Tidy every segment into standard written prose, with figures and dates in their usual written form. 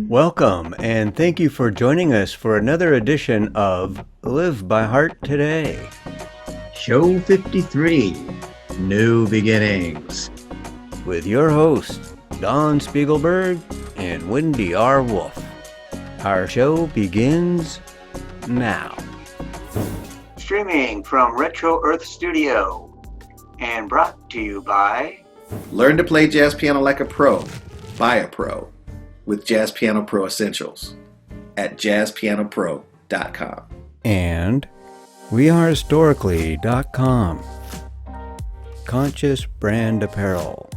Welcome, and thank you for joining us for another edition of Live by Heart Today. Show 53, New Beginnings. With your hosts, Don Spiegelberg and Wendy R. Wolf. Our show begins now. Streaming from Retro Earth Studio and brought to you by Learn to play jazz piano like a pro, by a pro, with Jazz Piano Pro Essentials at jazzpianopro.com. And wearehistorically.com. Conscious Brand Apparel.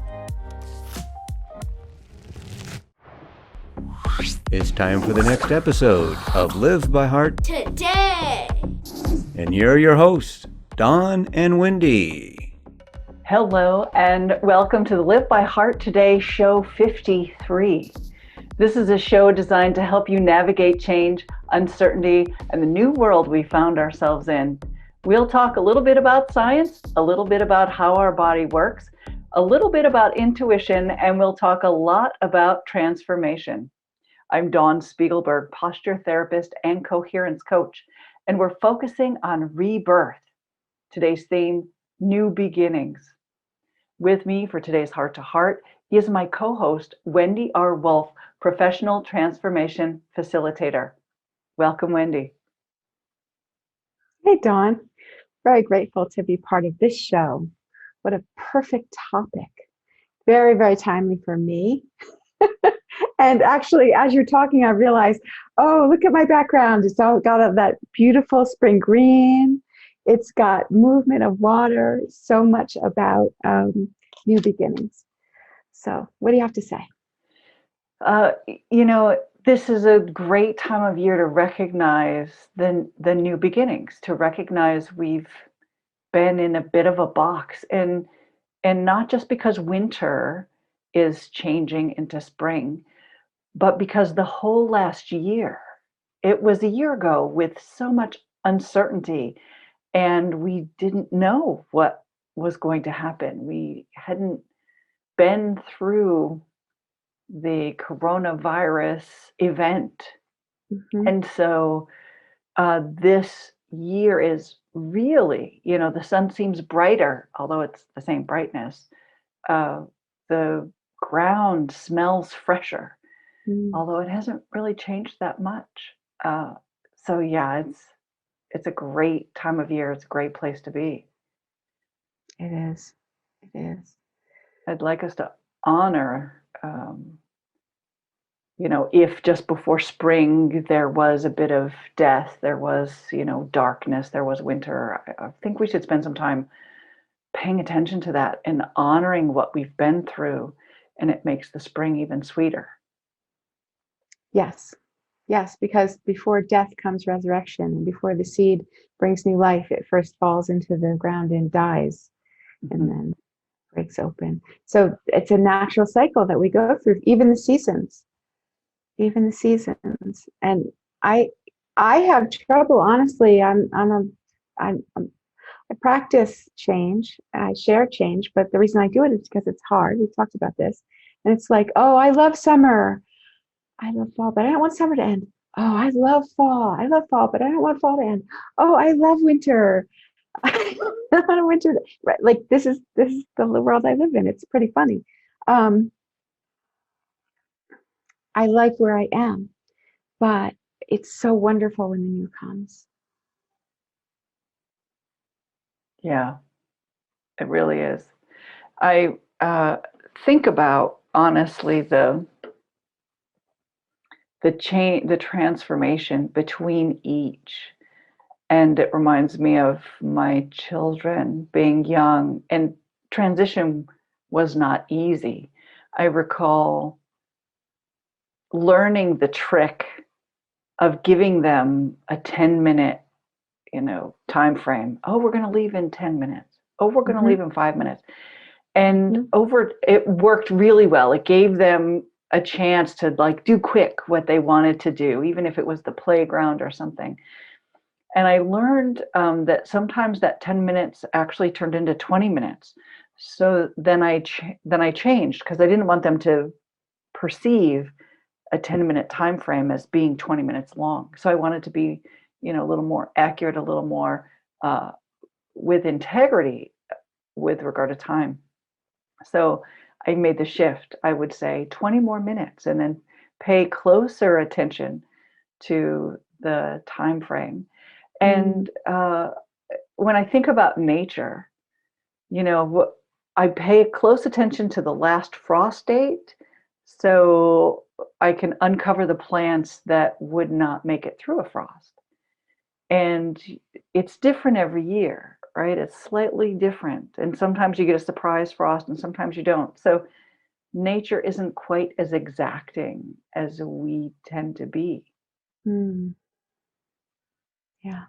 It's time for the next episode of Live by Heart Today. And here are your hosts, Don and Wendy. Hello, and welcome to the Live by Heart Today Show 53. This is a show designed to help you navigate change, uncertainty, and the new world we found ourselves in. We'll talk a little bit about science, a little bit about how our body works, a little bit about intuition, and we'll talk a lot about transformation. I'm Dawn Spiegelberg, posture therapist and coherence coach, and we're focusing on rebirth. Today's theme, new beginnings. With me for today's Heart to Heart is my co-host, Wendy R. Wolf, professional transformation facilitator. Welcome, Wendy. Hey, Dawn. Very grateful to be part of this show. What a perfect topic. Very, very timely for me. And actually, as you're talking, I realized, oh, look at my background. It's all got that beautiful spring green. It's got movement of water, so much about new beginnings. So what do you have to say? This is a great time of year to recognize the new beginnings, to recognize we've been in a bit of a box, and not just because winter is changing into spring, but because the whole last year, it was a year ago with so much uncertainty, and we didn't know what was going to happen. We hadn't been through the coronavirus event. Mm-hmm. And so this year is really, the sun seems brighter, although it's the same brightness. The ground smells fresher, although it hasn't really changed that much. So yeah, it's a great time of year. It's a great place to be. It is. It is. I'd like us to honor, if just before spring there was a bit of death, there was, darkness, there was winter, I think we should spend some time paying attention to that and honoring what we've been through, and it makes the spring even sweeter. Yes. Yes, because before death comes resurrection, and before the seed brings new life, it first falls into the ground and dies, and then breaks open. So it's a natural cycle that we go through, even the seasons. And I have trouble, honestly. I practice change, I share change, but the reason I do it is because it's hard. We've talked about this, and it's like, oh, I love summer, I love fall, but I don't want summer to end. Oh, I love fall, but I don't want fall to end. Oh, I love winter. I don't want winter. Right, like this is the world I live in. It's pretty funny. I like where I am, but it's so wonderful when the new comes. Yeah, it really is. I think about, honestly, the transformation between each. And it reminds me of my children being young, and transition was not easy. I recall learning the trick of giving them a 10-minute, time frame. Oh, we're going to leave in 10 minutes. Oh, we're going to leave in 5 minutes. And it worked really well. It gave them a chance to do quick what they wanted to do, even if it was the playground or something. And I learned that sometimes that 10 minutes actually turned into 20 minutes. So then I changed, because I didn't want them to perceive a 10-minute time frame as being 20 minutes long. So I wanted to be, a little more accurate, a little more with integrity with regard to time. So I made the shift, I would say 20 more minutes, and then pay closer attention to the time frame. And when I think about nature, I pay close attention to the last frost date so I can uncover the plants that would not make it through a frost. And it's different every year, right? It's slightly different. And sometimes you get a surprise frost and sometimes you don't. So nature isn't quite as exacting as we tend to be. Mm. Yeah.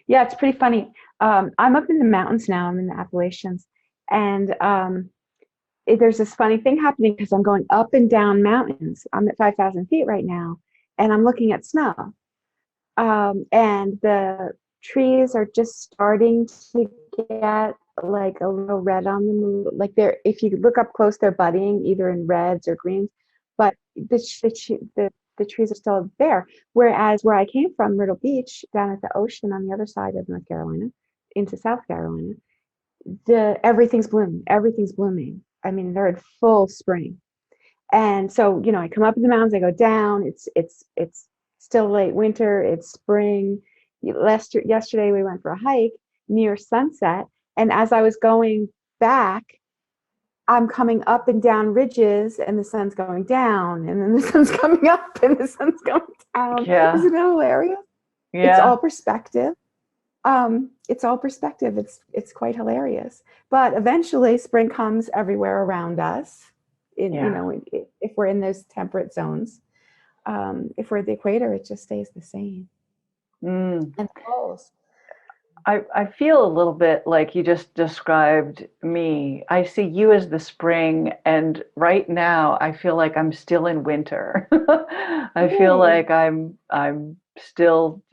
Yeah, it's pretty funny. I'm up in the mountains now. I'm in the Appalachians. And there's this funny thing happening because I'm going up and down mountains. I'm at 5,000 feet right now, and I'm looking at snow. And the trees are just starting to get like a little red on them. Like if you look up close, they're budding either in reds or greens, but the trees are still there. Whereas where I came from, Myrtle Beach, down at the ocean on the other side of North Carolina, into South Carolina, everything's blooming. Everything's blooming. I mean, they're in full spring. And so, I come up in the mountains, I go down. It's still late winter. It's spring. Yesterday we went for a hike near sunset, and as I was going back, I'm coming up and down ridges, and the sun's going down, and then the sun's coming up, and the sun's going down. Yeah. Isn't it hilarious? Yeah. It's all perspective. It's quite hilarious. But eventually, spring comes everywhere around us. If we're in those temperate zones, if we're at the equator, it just stays the same. And the poles. I feel a little bit like you just described me. I see you as the spring, and right now I feel like I'm still in winter. I feel like I'm still,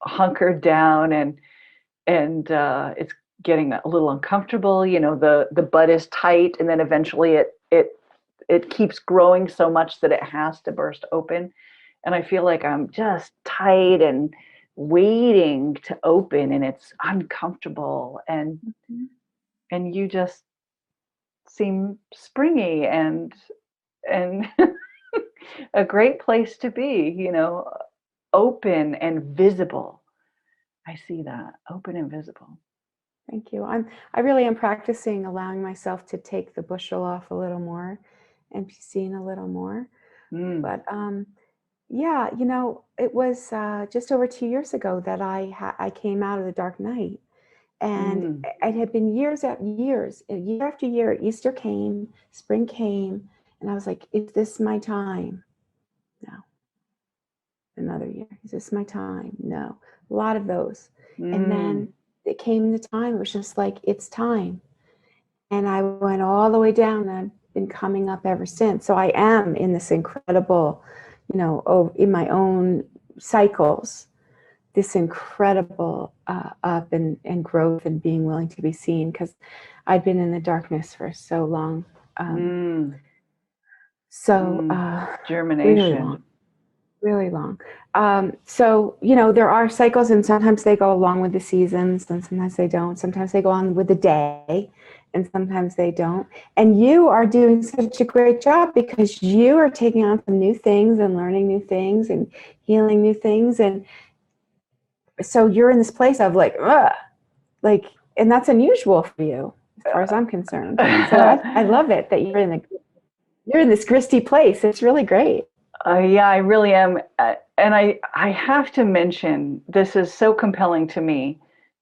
hunkered down, and it's getting a little uncomfortable. The bud is tight, and then eventually it keeps growing so much that it has to burst open. And I feel like I'm just tight and waiting to open, and it's uncomfortable, and you just seem springy and a great place to be, open and visible. I see that, open and visible. Thank you. I really am practicing allowing myself to take the bushel off a little more and be seen a little more. But yeah, it was just over 2 years ago that I came out of the dark night, and it had been years after years, year after year. Easter came, spring came, and I was like, "Is this my time?" No. Another year. Is this my time? No. A lot of those, and then it came the time. It was just like, it's time, and I went all the way down, and I've been coming up ever since. So I am in this incredible, in my own cycles, this incredible up and growth and being willing to be seen, because I'd been in the darkness for so long. Germination. Really long. So, there are cycles, and sometimes they go along with the seasons, and sometimes they don't. Sometimes they go on with the day, and sometimes they don't. And you are doing such a great job, because you are taking on some new things and learning new things and healing new things. And so you're in this place of and that's unusual for you, as far as I'm concerned. So I love it that you're in this gristy place. It's really great. Yeah, I really am. And I have to mention, this is so compelling to me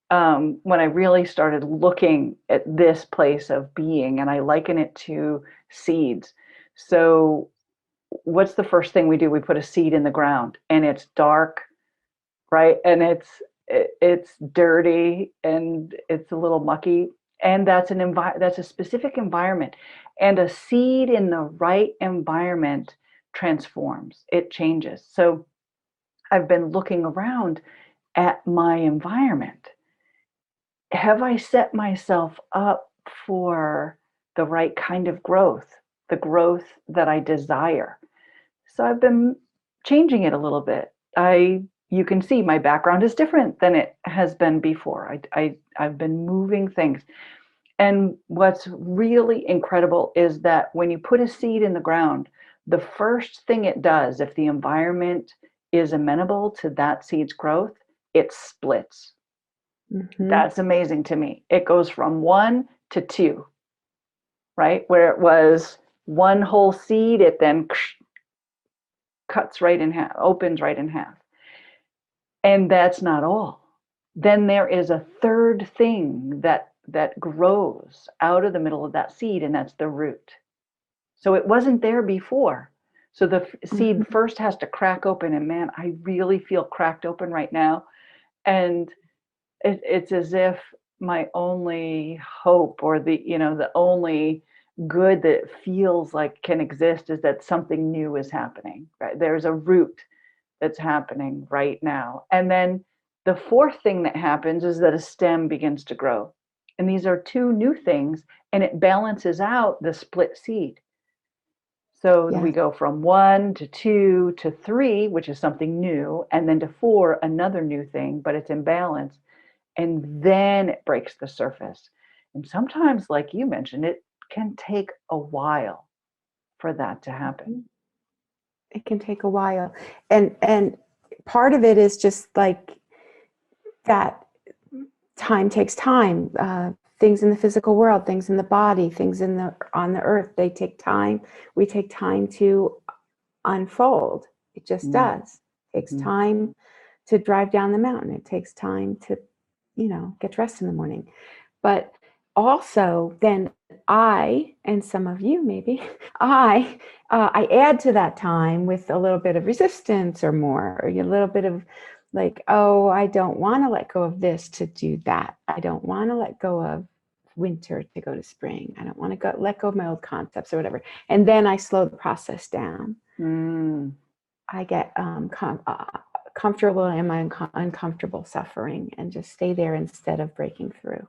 when I really started looking at this place of being, and I liken it to seeds. So what's the first thing we do? We put a seed in the ground, and it's dark, right? And it's dirty, and it's a little mucky. And that's that's a specific environment. And a seed in the right environment transforms, it changes. So I've been looking around at my environment. Have I set myself up for the right kind of growth, the growth that I desire. So I've been changing it a little bit. You can see my background is different than it has been before. I've been moving things. And what's really incredible is that when you put a seed in the ground, the first thing it does, if the environment is amenable to that seed's growth, it splits. Mm-hmm. That's amazing to me. It goes from 1 to 2, right? Where it was one whole seed, it then cuts right in half, opens right in half. And that's not all. Then there is a third thing that grows out of the middle of that seed, and that's the root. So it wasn't there before. So the seed Mm-hmm. first has to crack open, and man, I really feel cracked open right now. And it's as if my only hope, or the only good that feels like can exist, is that something new is happening, right? There's a root that's happening right now. And then the fourth thing that happens is that a stem begins to grow. And these are two new things, and it balances out the split seed. So Yes. we go from 1 to 2 to 3, which is something new, and then to 4, another new thing, but it's in balance. And then it breaks the surface. And sometimes, like you mentioned, it can take a while for that to happen. It can take a while. And part of it is just like that time takes time. Things in the physical world, things in the body, things on the earth, they take time. We take time to unfold. It just does. It takes time to drive down the mountain. It takes time to, get dressed in the morning. But also then I, and some of you maybe, I add to that time with a little bit of resistance or more, or a little bit of like, oh, I don't want to let go of this to do that. I don't want to let go of winter to go to spring. I don't want to let go of my old concepts or whatever. And then I slow the process down. I get comfortable in my uncomfortable suffering and just stay there instead of breaking through.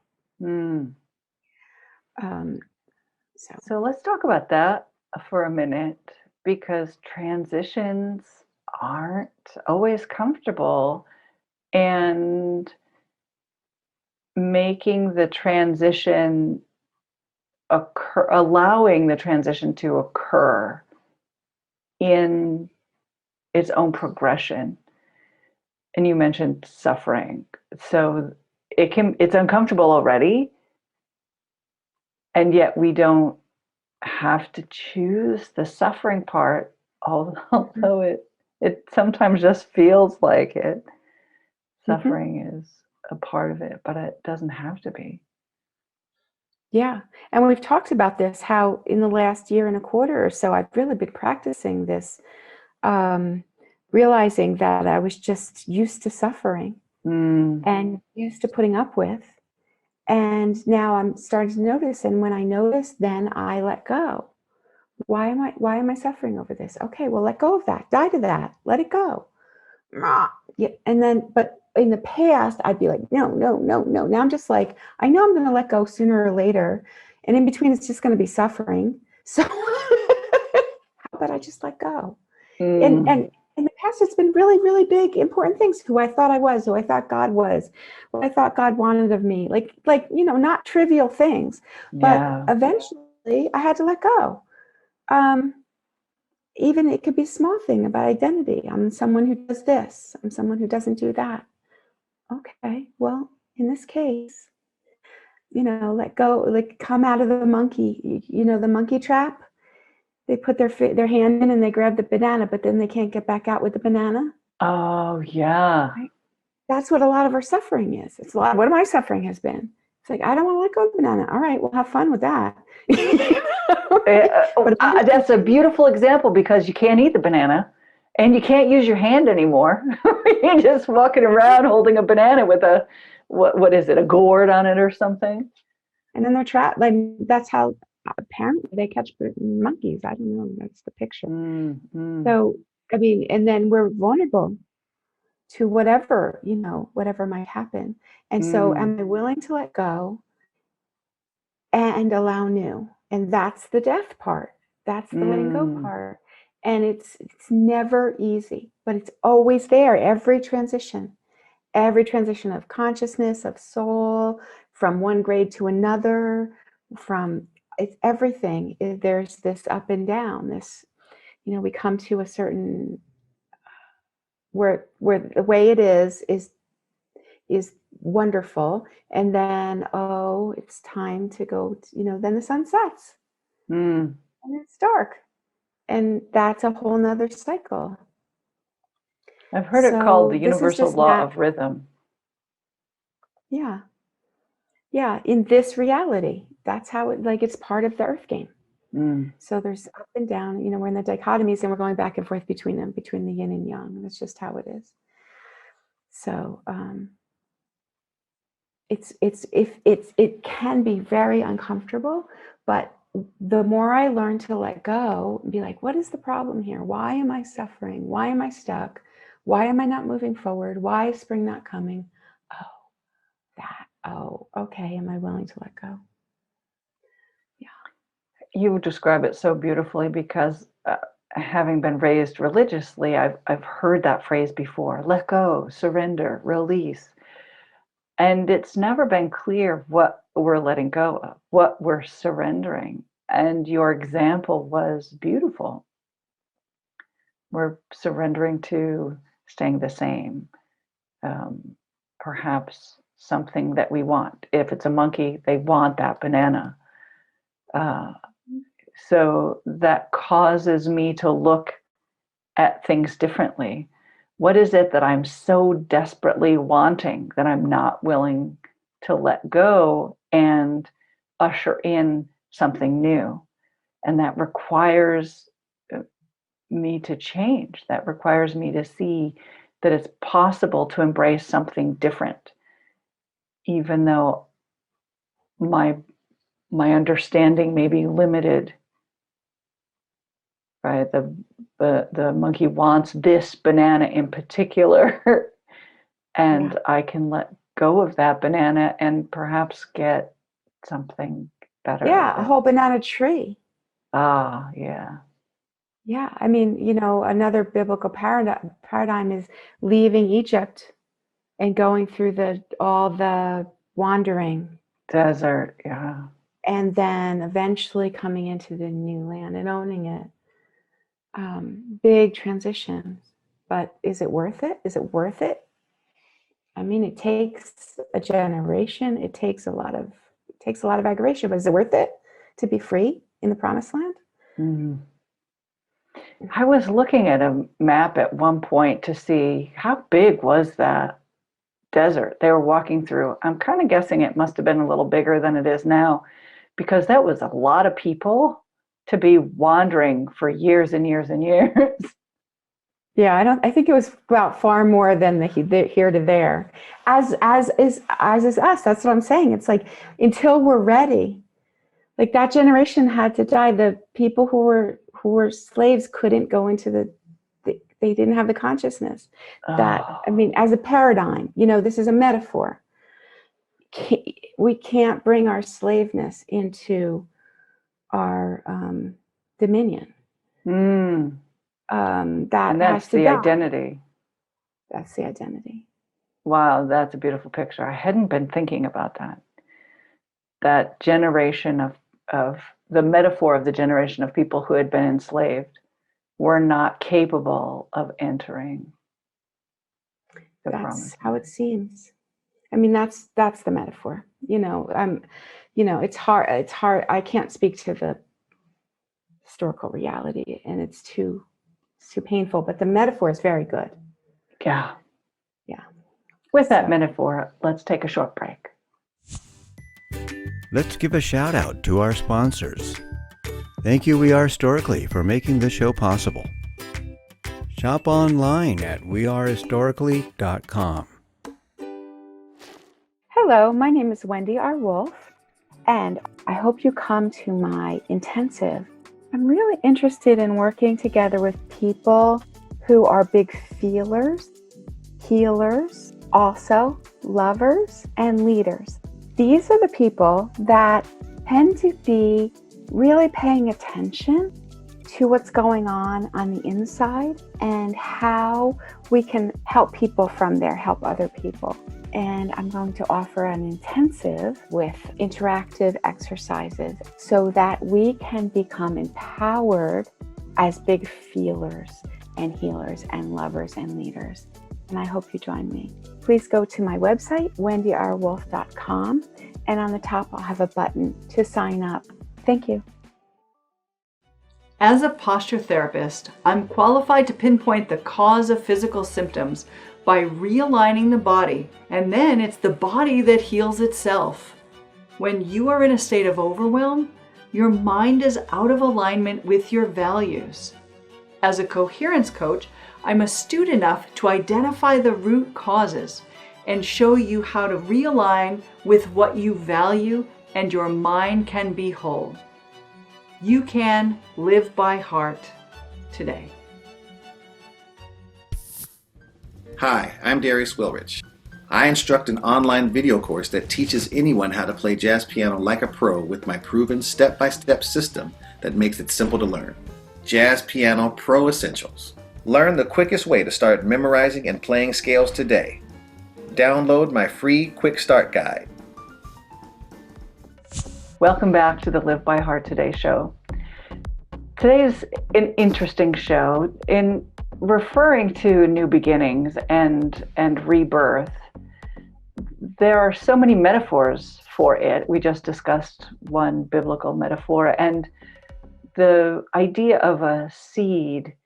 So let's talk about that for a minute, because transitions aren't always comfortable, and making the transition occur, allowing the transition to occur in its own progression. And you mentioned suffering. So it's uncomfortable already, and yet we don't have to choose the suffering part, although it sometimes just feels like it. Suffering is a part of it, but it doesn't have to be. Yeah. And we've talked about this, how in the last year and a quarter or so, I've really been practicing this, realizing that I was just used to suffering and used to putting up with. And now I'm starting to notice. And when I notice, then I let go. Why am I suffering over this? Okay, well, let go of that. Die to that. Let it go. Yeah. And then, but in the past, I'd be like, no. Now I'm just like, I know I'm going to let go sooner or later. And in between, it's just going to be suffering. So how about I just let go? And in the past, it's been really, really big, important things. Who I thought I was, who I thought God was, what I thought God wanted of me. Like, not trivial things. But eventually I had to let go. Even it could be a small thing about identity. I'm someone who does this. I'm someone who doesn't do that. Okay, well, in this case, let go, like come out of the monkey, the monkey trap. They put their hand in and they grab the banana, but then they can't get back out with the banana. Oh, yeah. Right? That's what a lot of our suffering is. It's a lot of what my suffering has been. It's like, I don't want to let go of the banana. All right, we'll have fun with that. That's a beautiful example, because you can't eat the banana and you can't use your hand anymore. You're just walking around holding a banana with a, what is it, a gourd on it or something? And then they're trapped. Like, that's how apparently they catch monkeys. I don't know. That's the picture. So, I mean, and then we're vulnerable to whatever, whatever might happen. And so am I willing to let go and allow new? And that's the death part. That's the letting go part. And it's never easy, but it's always there. Every transition of consciousness, of soul, from one grade to another, from it's everything. There's this up and down, this, we come to a certain where the way it is wonderful, and then it's time to go. Then the sun sets, and it's dark, and that's a whole nother cycle. I've heard it called the universal law of rhythm. Yeah. In this reality, that's how it's part of the Earth game. So there's up and down. We're in the dichotomies, and we're going back and forth between them, between the yin and yang. That's just how it is. So it can be very uncomfortable, but the more I learn to let go and be like, what is the problem here? Why am I suffering? Why am I stuck? Why am I not moving forward? Why is spring not coming? Okay. Am I willing to let go? Yeah. You describe it so beautifully, because having been raised religiously, I've heard that phrase before: let go, surrender, release. And it's never been clear what we're letting go of, what we're surrendering. And your example was beautiful. We're surrendering to staying the same. Perhaps something that we want. If it's a monkey, they want that banana. So that causes me to look at things differently. What is it that I'm so desperately wanting that I'm not willing to let go and usher in something new? And that requires me to change. That requires me to see that it's possible to embrace something different, even though my understanding may be limited. Right, the monkey wants this banana in particular, and I can let go of that banana and perhaps get something better. Yeah, a whole banana tree. Yeah. Yeah, I mean, another biblical paradigm is leaving Egypt and going through all the wandering Desert, yeah. And then eventually coming into the new land and owning it. Big transitions, but is it worth it? Is it worth it? I mean, it takes a generation. It takes a lot of aggravation, but is it worth it to be free in the promised land? Mm-hmm. I was looking at a map at one point to see how big was that desert they were walking through. I'm kind of guessing it must have been a little bigger than it is now, because that was a lot of people to be wandering for years and years and years. Yeah, I think it was about far more than the here to there. As is us. That's what I'm saying. It's like, until we're ready, like that generation had to die. The people who were slaves couldn't go into they didn't have the consciousness that, I mean, as a paradigm, this is a metaphor. We can't bring our slaveness into our dominion. That's the identity. That's the identity. Wow, that's a beautiful picture. I hadn't been thinking about that. That generation of the metaphor of the generation of people who had been enslaved were not capable of entering the promise. That's how it seems. I mean, that's the metaphor. It's hard. I can't speak to the historical reality, and it's too painful, but the metaphor is very good. Yeah. Yeah. With that metaphor, let's take a short break. Let's give a shout out to our sponsors. Thank you, We Are Historically, for making this show possible. Shop online at wearehistorically.com. Hello, my name is Wendy R. Wolf, and I hope you come to my intensive. I'm really interested in working together with people who are big feelers, healers, also lovers, and leaders. These are the people that tend to be really paying attention to what's going on the inside and how we can help people from there, help other people. And I'm going to offer an intensive with interactive exercises so that we can become empowered as big feelers and healers and lovers and leaders. And I hope you join me. Please go to my website, wendyrwolf.com, and on the top I'll have a button to sign up. Thank you. As a posture therapist, I'm qualified to pinpoint the cause of physical symptoms by realigning the body, and then it's the body that heals itself. When you are in a state of overwhelm, your mind is out of alignment with your values. As a coherence coach, I'm astute enough to identify the root causes and show you how to realign with what you value, and your mind can be whole. You can live by heart today. Hi, I'm Darius Wilrich. I instruct an online video course that teaches anyone how to play jazz piano like a pro with my proven step-by-step system that makes it simple to learn. Jazz Piano Pro Essentials. Learn the quickest way to start memorizing and playing scales today. Download my free Quick Start Guide. Welcome back to the Live by Heart Today show. Today is an interesting show. In referring to new beginnings and rebirth, there are so many metaphors for it. We just discussed one biblical metaphor, and the idea of a seed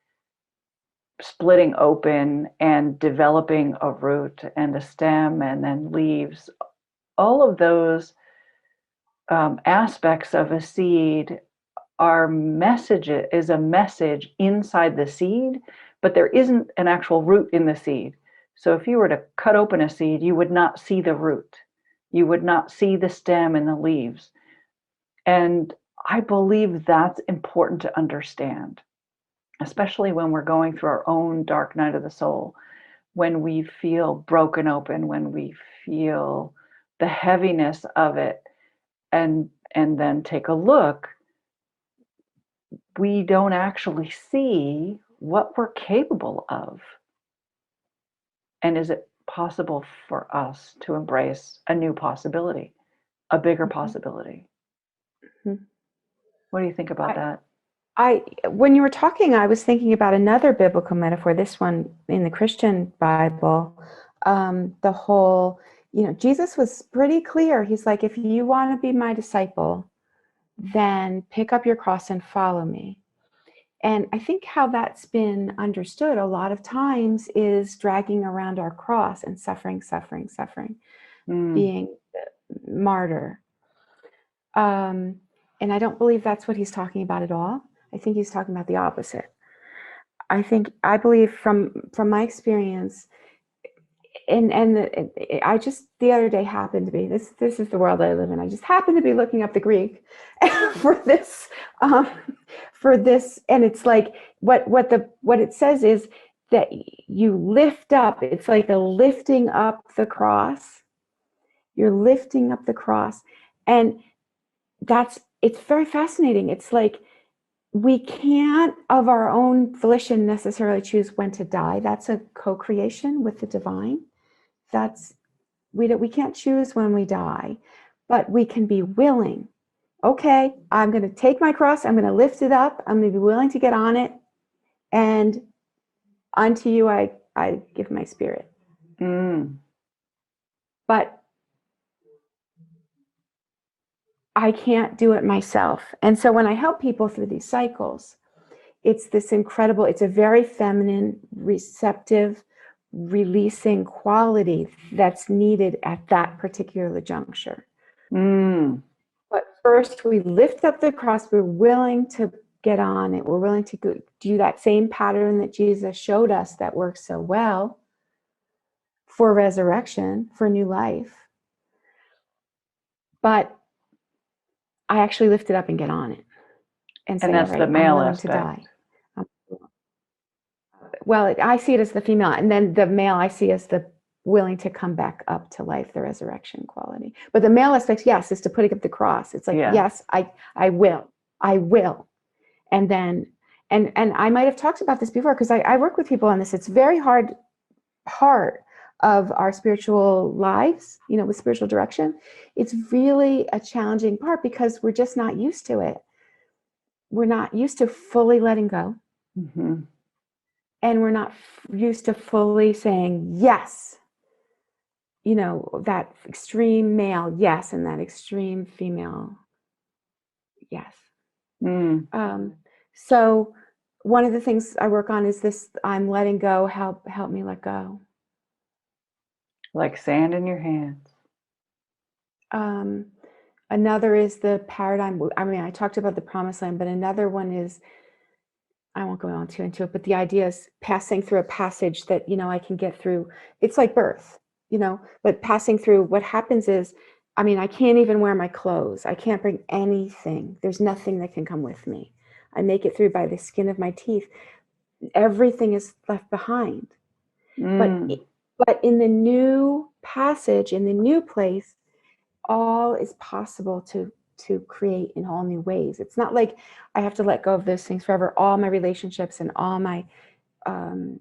splitting open and developing a root and a stem and then leaves, all of those aspects of a seed are is a message inside the seed, but there isn't an actual root in the seed. So if you were to cut open a seed, you would not see the root. You would not see the stem and the leaves. And I believe that's important to understand, especially when we're going through our own dark night of the soul, when we feel broken open, when we feel the heaviness of it, and then take a look, we don't actually see what we're capable of. And is it possible for us to embrace a new possibility, a bigger possibility? Mm-hmm. What do you think about that? When you were talking, I was thinking about another biblical metaphor, this one in the Christian Bible, the whole, Jesus was pretty clear. He's like, if you want to be my disciple, then pick up your cross and follow me. And I think how that's been understood a lot of times is dragging around our cross and suffering, being the martyr. And I don't believe that's what he's talking about at all. I think he's talking about the opposite. I believe from my experience, I just the other day happened to be, this is the world I live in. I just happened to be looking up the Greek for this, and it's like what it says is that you lift up. It's like the lifting up the cross. You're lifting up the cross, and it's very fascinating. It's like we can't of our own volition necessarily choose when to die. That's a co-creation with the divine. We can't choose when we die, but we can be willing. Okay, I'm going to take my cross. I'm going to lift it up. I'm going to be willing to get on it. And unto you, I give my spirit. But I can't do it myself. And so when I help people through these cycles, it's this incredible, it's a very feminine, receptive, releasing quality that's needed at that particular juncture. But first we lift up the cross. We're willing to get on it. We're willing to do that same pattern that Jesus showed us that works so well for resurrection, for new life. But I actually lift it up and get on it. And say, that's right, the male I'm willing aspect. to die. Well, I see it as the female, and then the male I see as the willing to come back up to life, the resurrection quality. But the male aspect, yes, is to putting up the cross. It's like, yes, I will. And then, And I might have talked about this before because I work with people on this. It's very hard part of our spiritual lives, with spiritual direction. It's really a challenging part because we're just not used to it. We're not used to fully letting go. Mm-hmm. And we're not used to fully saying yes. That extreme male yes and that extreme female yes. So one of the things I work on is this: I'm letting go. Help me let go. Like sand in your hands. Another is the paradigm. I mean, I talked about the promised land, but another one is, I won't go on too into it, but the idea is passing through a passage that, I can get through. It's like birth, but passing through, what happens is, I mean, I can't even wear my clothes. I can't bring anything. There's nothing that can come with me. I make it through by the skin of my teeth. Everything is left behind. But in the new passage, in the new place, all is possible to create in all new ways. It's not like I have to let go of those things forever. All my relationships and all my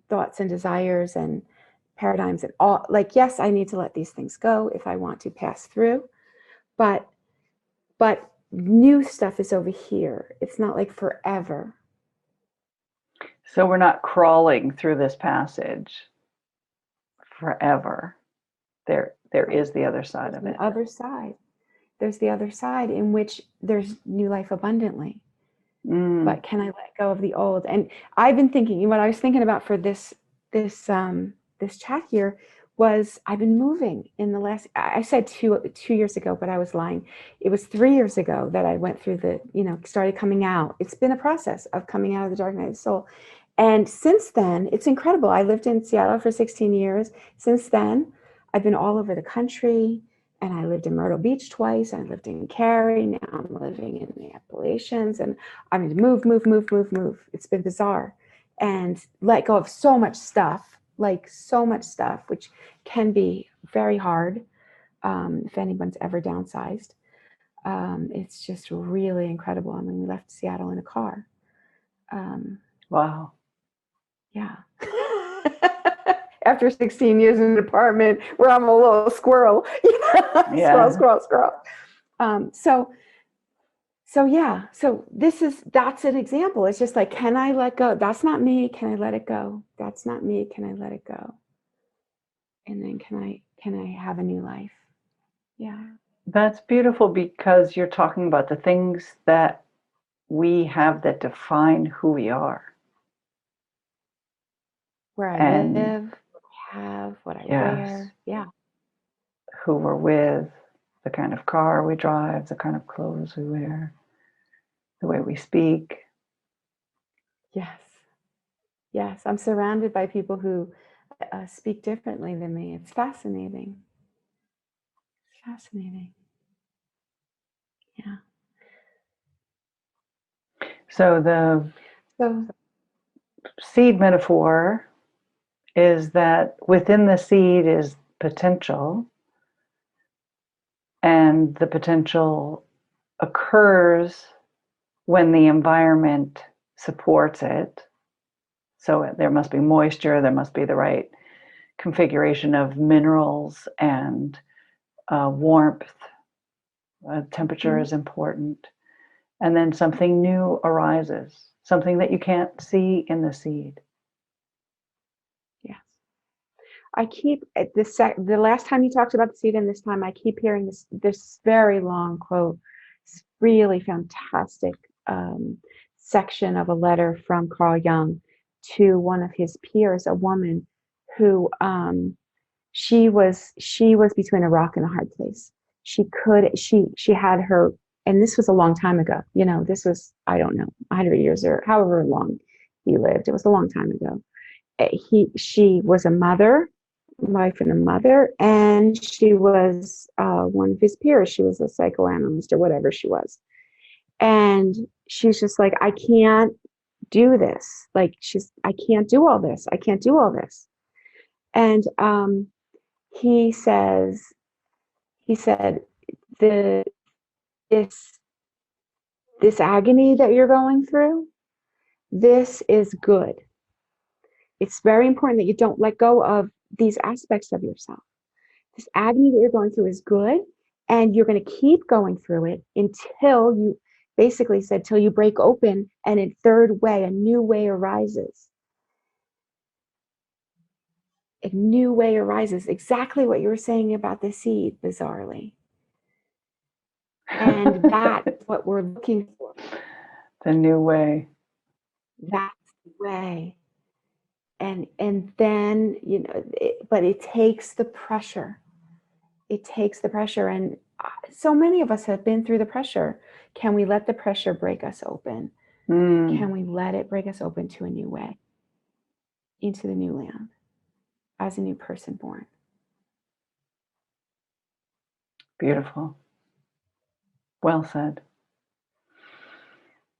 thoughts and desires and paradigms and all, like, yes, I need to let these things go if I want to pass through, but new stuff is over here. It's not like forever. So we're not crawling through this passage forever. There is the other side of it. There's the other side in which there's new life abundantly. But can I let go of the old? And I've been thinking, what I was thinking about for this chat here was, I've been moving in the last, I said 2 years ago, but I was lying. It was 3 years ago that I went through started coming out. It's been a process of coming out of the dark night of the soul. And since then, it's incredible. I lived in Seattle for 16 years. Since then, I've been all over the country, and I lived in Myrtle Beach twice. I lived in Cary. Now I'm living in the Appalachians, and I mean, move. It's been bizarre, and let go of so much stuff, which can be very hard if anyone's ever downsized. It's just really incredible. I mean, we left Seattle in a car. Wow. Yeah. After 16 years in an apartment where I'm a little squirrel, Yeah. squirrel. So that's an example. It's just like, can I let go? That's not me. Can I let it go? That's not me. Can I let it go? And then can I have a new life? Yeah. That's beautiful, because you're talking about the things that we have that define who we are. Where I live, what I have, what I wear. Yeah. Who we're with, the kind of car we drive, the kind of clothes we wear, the way we speak. Yes. I'm surrounded by people who speak differently than me. It's fascinating. Yeah. So the seed metaphor is that within the seed is potential, and the potential occurs when the environment supports it. So there must be moisture, there must be the right configuration of minerals and warmth. Temperature is important. And then something new arises, something that you can't see in the seed. Yes. I keep the last time you talked about the seed and this time, I keep hearing this very long quote. It's really fantastic section of a letter from Carl Jung to one of his peers, a woman who she was between a rock and a hard place. She had her, and this was a long time ago. This was, I don't know, 100 years or however long he lived. It was a long time ago. She was a wife and a mother, and she was one of his peers. She was a psychoanalyst or whatever she was. And she's just like, I can't do this. Like, I can't do all this. I can't do all this. And he said, this agony that you're going through, This is good. It's very important that you don't let go of these aspects of yourself. This agony that you're going through is good, and you're going to keep going through it until you basically said, till you break open and a third way, a new way arises. A new way arises. Exactly what you were saying about the seed, bizarrely. And that's what we're looking for. The new way. That's the way. And then, but it takes the pressure. It takes the pressure. And so many of us have been through the pressure. Can we let the pressure break us open? Can we let it break us open to a new way, into the new land, as a new person born? Beautiful. Well said.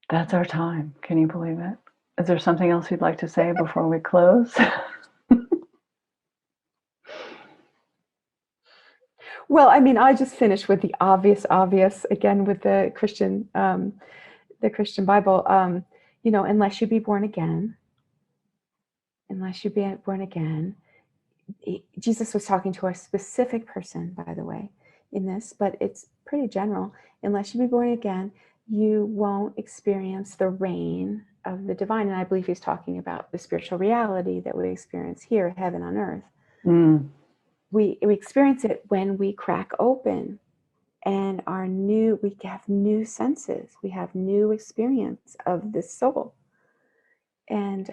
That's our time. Can you believe it? Is there something else you'd like to say before we close? Well, I mean, I just finished with the obvious, again, with the Christian Bible, unless you be born again, Jesus was talking to a specific person, by the way, in this, but it's pretty general. Unless you be born again, you won't experience the reign of the divine. And I believe he's talking about the spiritual reality that we experience here, heaven on earth. We experience it when we crack open and we have new senses. We have new experience of the soul. And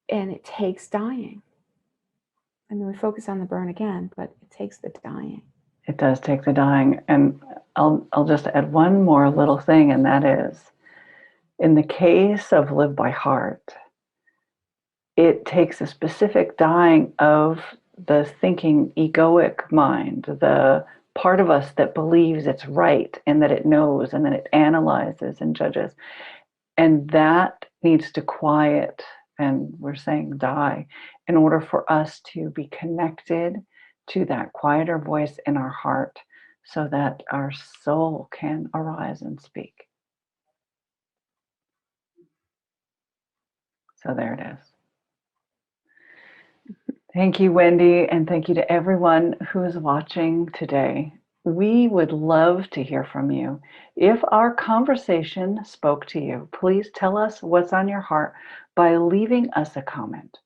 it takes dying. I mean, we focus on the burn again, but it takes the dying. It does take the dying. And I'll just add one more little thing, and that is, in the case of Live by Heart, it takes a specific dying of the thinking egoic mind, the part of us that believes it's right and that it knows, and then it analyzes and judges. And that needs to quiet, and we're saying die, in order for us to be connected to that quieter voice in our heart so that our soul can arise and speak. So there it is. Thank you, Wendy, and thank you to everyone who is watching today. We would love to hear from you. If our conversation spoke to you, please tell us what's on your heart by leaving us a comment.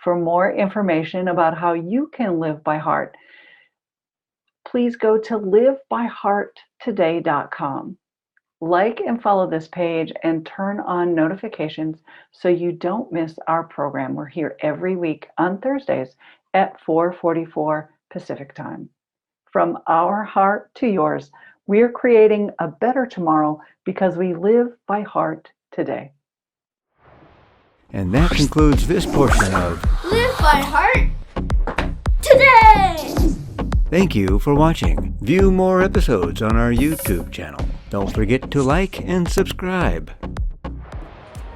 For more information about how you can live by heart, please go to livebyhearttoday.com. Like and follow this page and turn on notifications so you don't miss our program. We're here every week on Thursdays at 4:44 Pacific time. From our heart to yours, we're creating a better tomorrow because we live by heart today. And that concludes this portion of Live by Heart Today! Thank you for watching. View more episodes on our YouTube channel. Don't forget to like and subscribe.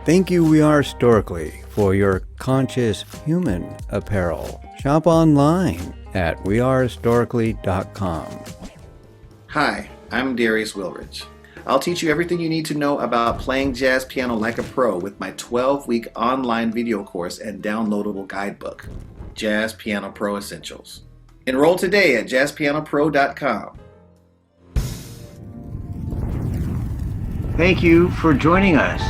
Thank you, We Are Historically, for your conscious human apparel. Shop online at wearehistorically.com. Hi, I'm Darius Wilrich. I'll teach you everything you need to know about playing jazz piano like a pro with my 12-week online video course and downloadable guidebook, Jazz Piano Pro Essentials. Enroll today at jazzpianopro.com. Thank you for joining us.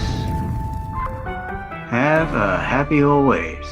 Have a happy always.